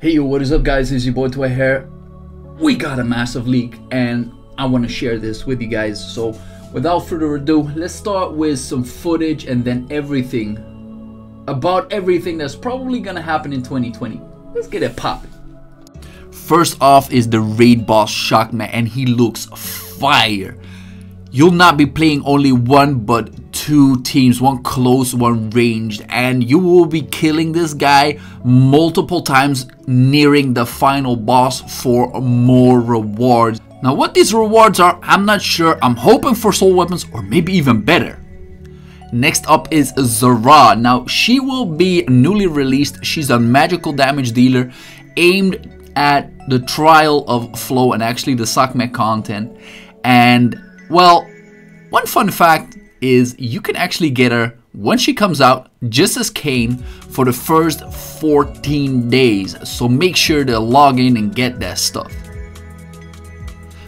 Hey yo, what is up guys, it's your boy Dwight here. We got a massive leak and I want to share this with you guys. So without further ado, let's start with some footage and then everything that's probably gonna happen in 2020. Let's get it popping. First off is the raid boss Shockman, and he looks fire. You'll not be playing only one but two teams, one close, one ranged, and you will be killing this guy multiple times, nearing the final boss for more rewards. Now what these rewards are, I'm not sure. I'm hoping for soul weapons or maybe even better. Next up is Zara. Now she will be newly released. She's a magical damage dealer aimed at the trial of flow and actually the Sockmech content. And well, one fun fact is you can actually get her when she comes out just as Kane for the first 14 days. So make sure to log in and get that stuff.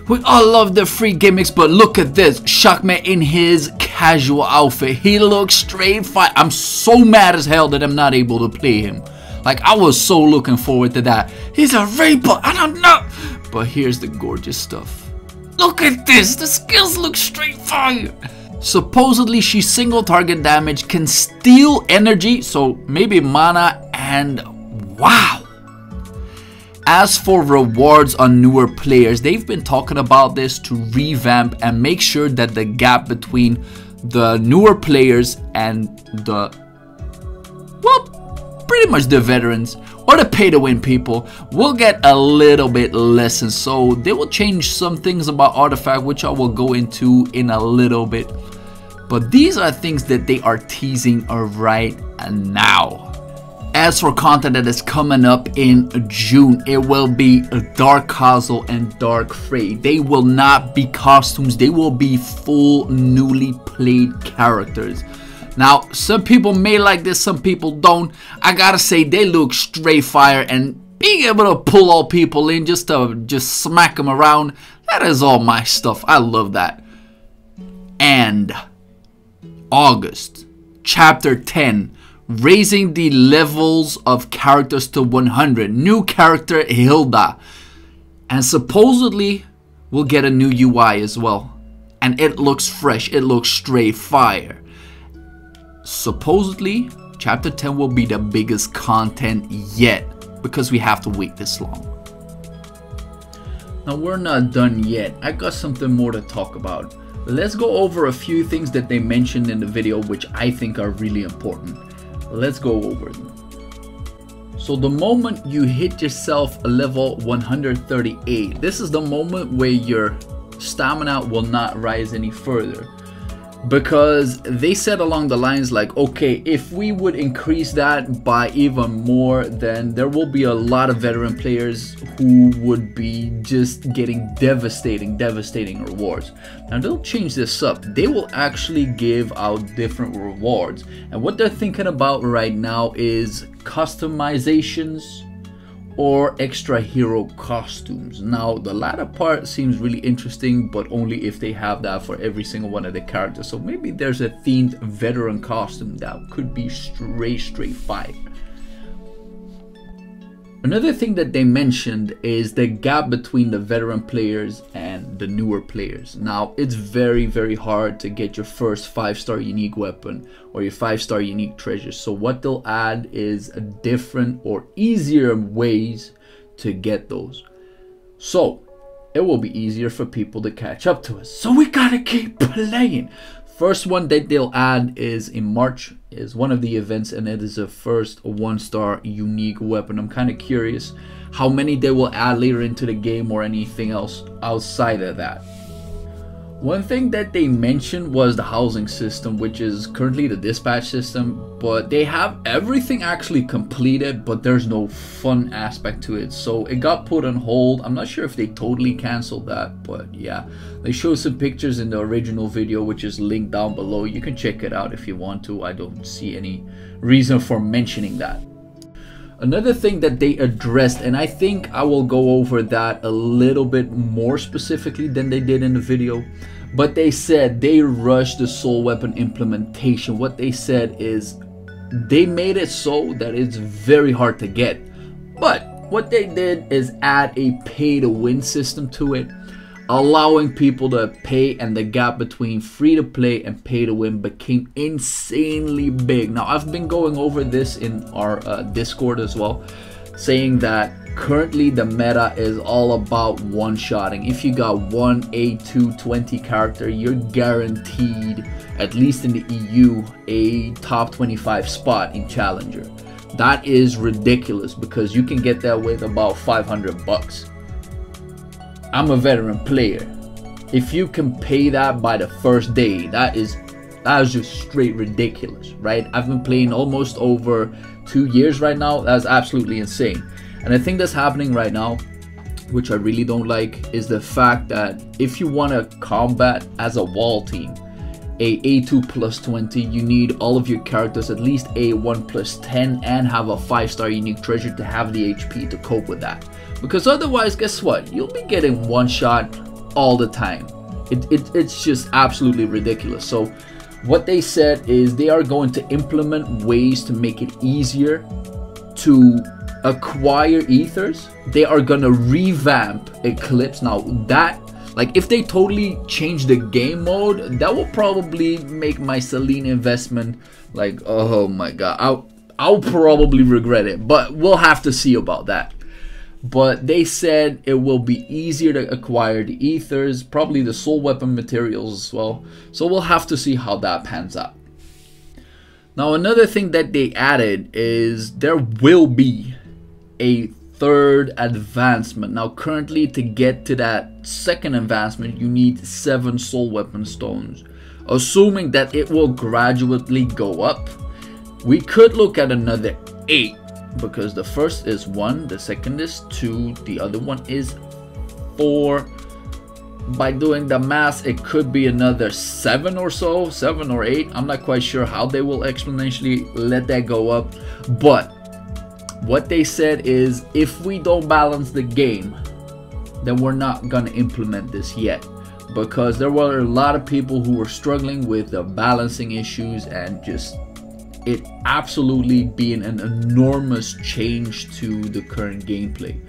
We all love the free gimmicks, but look at this. Shockman in his casual outfit. He looks straight fire. I'm so mad as hell that I'm not able to play him. Like, I was so looking forward to that. He's a rainbow. I don't know. But here's the gorgeous stuff. Look at this. The skills look straight fire. Supposedly, she's single target damage, can steal energy, so maybe mana, and wow. As for rewards on newer players, they've been talking about this to revamp and make sure that the gap between the newer players and the, well, pretty much the veterans or the pay-to-win people will get a little bit lessened. So they will change some things about artifact, which I will go into in a little bit. But these are things that they are teasing right now. As for content that is coming up in June, it will be Dark Castle and Dark Fray. They will not be costumes, they will be full newly played characters. Now, some people may like this, some people don't. I gotta say, they look straight fire, and being able to pull all people in just to smack them around, that is all my stuff. I love that. And August, Chapter 10, raising the levels of characters to 100. New character Hilda, and supposedly we'll get a new UI as well. And it looks fresh, it looks straight fire. Supposedly, Chapter 10 will be the biggest content yet because we have to wait this long. Now, we're not done yet. I got something more to talk about. Let's go over a few things that they mentioned in the video which I think are really important. Let's go over them. So the moment you hit yourself a level 138, this is the moment where your stamina will not rise any further. Because they said along the lines like, okay, if we would increase that by even more, then there will be a lot of veteran players who would be just getting devastating rewards. Now they'll change this up. They will actually give out different rewards. And what they're thinking about right now is customizations or extra hero costumes. Now the latter part seems really interesting, but only if they have that for every single one of the characters. So maybe there's a themed veteran costume that could be straight fire. Another thing that they mentioned is the gap between the veteran players and the newer players. Now, it's very hard to get your first 5-star unique weapon or your 5-star unique treasure. So what they'll add is a different or easier ways to get those. So it will be easier for people to catch up to us. So we gotta keep playing. First one that they'll add is in March, is one of the events, and it is a first 1-star unique weapon. I'm kind of curious how many they will add later into the game or anything else outside of that. One thing that they mentioned was the housing system, which is currently the dispatch system, but they have everything actually completed, but there's no fun aspect to it. So it got put on hold. I'm not sure if they totally canceled that, but yeah. They showed some pictures in the original video, which is linked down below. You can check it out if you want to. I don't see any reason for mentioning that. Another thing that they addressed, and I think I will go over that a little bit more specifically than they did in the video, but they said they rushed the soul weapon implementation. What they said is they made it so that it's very hard to get, but what they did is add a pay-to-win system to it, allowing people to pay, and the gap between free-to-play and pay-to-win became insanely big. Now, I've been going over this in our Discord as well, saying that currently the meta is all about one-shotting. If you got one A220 character, you're guaranteed, at least in the EU, a top 25 spot in Challenger. That is ridiculous because you can get that with about 500 bucks. I'm a veteran player. If you can pay that by the first day, that is just straight ridiculous, right? I've been playing almost over 2 years right now. That's absolutely insane. And the thing that's happening right now, which I really don't like, is the fact that if you want to combat as a wall team, a A2 plus 20, you need all of your characters at least A1 plus 10 and have a 5-star unique treasure to have the HP to cope with that. Because otherwise, guess what? You'll be getting one shot all the time. It's just absolutely ridiculous. So what they said is they are going to implement ways to make it easier to acquire ethers. They are gonna revamp Eclipse. Now that, like, if they totally change the game mode, that will probably make my Selene investment like, oh my god, I'll probably regret it, but we'll have to see about that. But they said it will be easier to acquire the ethers, probably the soul weapon materials as well. So we'll have to see how that pans out. Now, another thing that they added is there will be a third advancement. Now, currently, to get to that second advancement, you need 7 soul weapon stones. Assuming that it will gradually go up, we could look at another 8. Because the first is 1, the second is 2, the other one is 4. By doing the math, it could be another 7 or so, 7 or 8. I'm not quite sure how they will exponentially let that go up. But what they said is, if we don't balance the game, then we're not gonna implement this yet. Because there were a lot of people who were struggling with the balancing issues and just it absolutely being an enormous change to the current gameplay.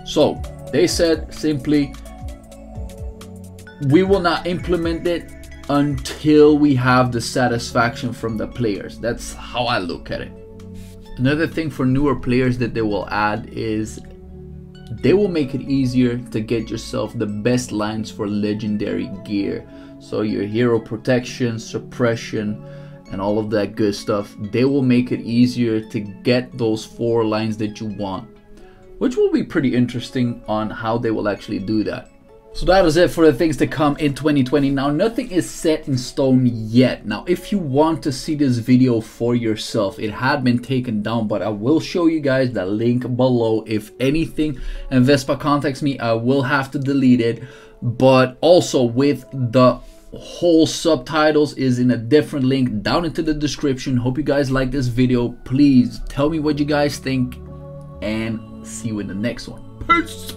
So they said simply, we will not implement it until we have the satisfaction from the players. That's how I look at it. Another thing for newer players that they will add is they will make it easier to get yourself the best lines for legendary gear. So your hero protection, suppression, and all of that good stuff, they will make it easier to get those 4 lines that you want, which will be pretty interesting on how they will actually do that. So that is it for the things to come in 2020. Now, nothing is set in stone yet. Now, if you want to see this video for yourself, it had been taken down, but I will show you guys the link below. If anything and Vespa contacts me, I will have to delete it. But also with the whole subtitles is in a different link down into the description. Hope you guys like this video. Please tell me what you guys think and see you in the next one. Peace.